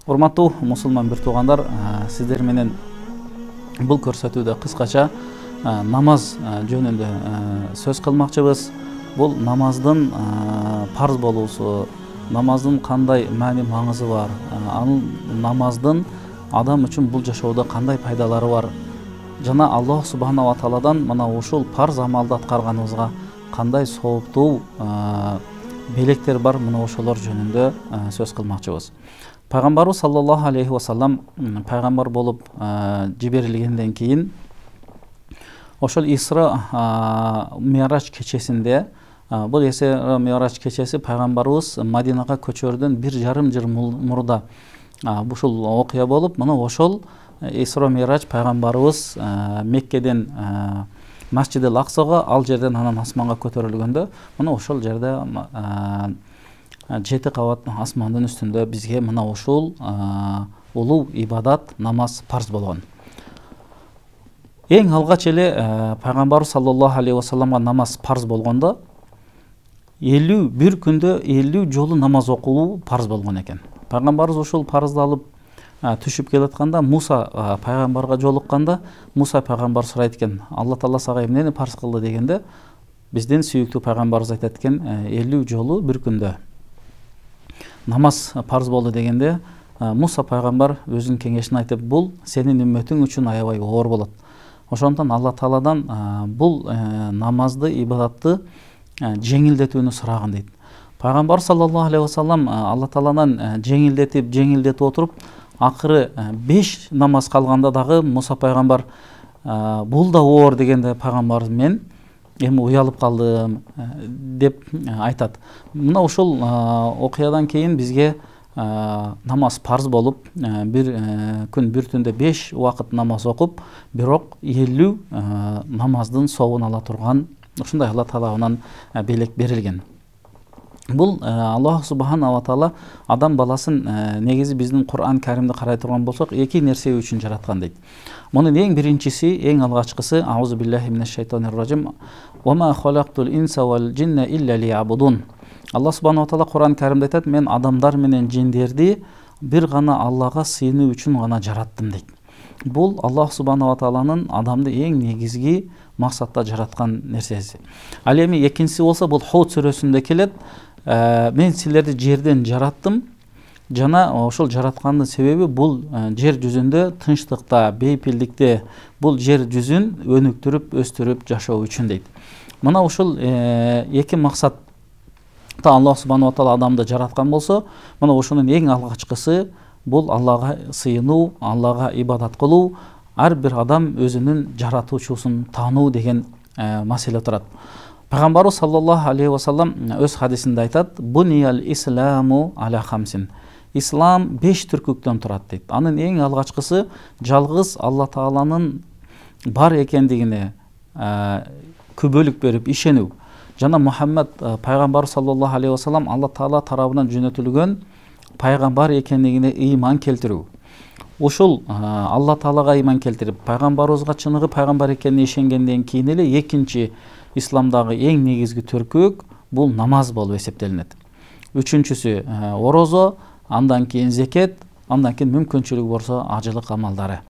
Урматтуу мусулман бир туугандар, сиздер менен бул көрсөтүүдө кыскача намаз жөнүндө сөз кылмакчыбыз. Бул намаздын парз болуусу, намаздын кандай маани маңызы бар, анын намаздын адам үчүн бул жашоодо кандай пайдалары бар, жана Аллах субханала тааладан мына ушул парз амалды аткарганыбызга кандай сооптуу белектер бар, мына ошолор жөнүндө сөз кылмакчыбыз. Пайгамбарыбыз саллаллаху алейхи вассалам пайгамбар болуп жиберилгенден кийин ошол Исра Ми'рач кечесинде, бул Исра Ми'рач кечеси пайгамбарыбыз Мадинага көчөрдөн 1,5 жыл мурда ушул окуя болуп, мына ошол Исра Ми'рач пайгамбарыбыз Меккеден Масжидил Аксага, ал жерден анан асманга көтөрүлгөндө, мына ошол жерде 7 кабат асмандын үстүндө бизге мына ушул улуу ибадат, намаз парз болгон. Эң алгач эле пайгамбар саллаллаху алейхи вассаламга намаз парз болгондо 51 күндө 50 жолу намаз окулуу парз болгон экен. Пайгамбарыбыз ушул парызды алып түшүп келатканда, Муса пайгамбарга жолукканда, Муса пайгамбар сурайт экен: Алла Таала сага эмнени парз кылды дегенде, биздин сүйүктүү пайгамбарыбыз айтат экен: 50 жолу бир күндө намаз парз болду дегенде, Муса пайгамбар өзүнүн кеңешин айтып: бул сенин үммөтүң үчүн аябай оор болот. Ошондон Алла Тааладан бул намазды, ибадатты жеңилдетүүнү сураган дейт. Пайгамбар саллаллаху алейхи вассалам Алла Тааладан жеңилдетип отуруп, акыры 5 намаз калганда дагы Муса пайгамбар бул да оор дегенде пайгамбарыбыз: мен эми уялып калдым деп айтат. Мына ушул окуядан кийин бизге намаз парз болуп, бир күн бир түндө 5 убакыт намаз окуп, бирок 50 намаздын сообун ала турган ушундай Алла Тааланын белек берилген. Бул Аллах субханала таала адам баласын негизи биздин Кур'ан Каримди карай турган болсок, 2 нерсе үчүн жараткан дейт. Мунун эң биринчиси, эң алгачкысы: аузу биллахи минеш шайтанир ражим. Ва ма халактул инса вал джинна илля лиябудун. Аллах субханала таала Кур'ан Каримде айтат: мен адамдар менен жиндерди бир гана Аллага сыйынуу үчүн гана жараттым дейт. Бул Аллах субханала тааланын адамды эң негизги максатта жараткан нерсеси. Ал эми экинчиси болсо, бул Худ сүрөсүндө келет: мен силерди жерден жараттым, жана ошол жараткандын себеби бул жер жүзүндө тынчтыкта, бейпилдикте бул жер жүзүн өнүктүрүп, өстүрүп жашоо үчүн дейт. Мына ушул 2 максатта Аллах субханала таала адамды жараткан болсо, мына ошонун эң алгачкысы бул Аллага сыйынуу, Аллага ибадат кылуу, ар бир адам өзүнүн жаратуучусун таануу деген маселе турат. Пайгамбарыбыз саллаллаху алейхи вассалам өз хадисинде айтат: буниял исламу аля хамсин. Ислам 5 түркүктөн турат дейт. Анын эң алгачкысы жалгыз Алла Тааланын бар экендигине күбөлүк берип ишенүү. Жана Мухаммад пайгамбар саллаллаху алейхи вассалам Алла Таала тарабынан жөнөтүлгөн пайгамбар экендигине ыйман келтирүү. Ушул Алла Таалага ыйман келтирип, пайгамбарыбызга чыныгы пайгамбар экенине ишенгенден кийин эле экинчи исламдагы эң негизги түркүк бул намаз болуп эсептелинет. Үчүнчүсү орозо, андан кийин зекет, андан кийин мүмкүнчүлүгү болсо ажылык амалдары.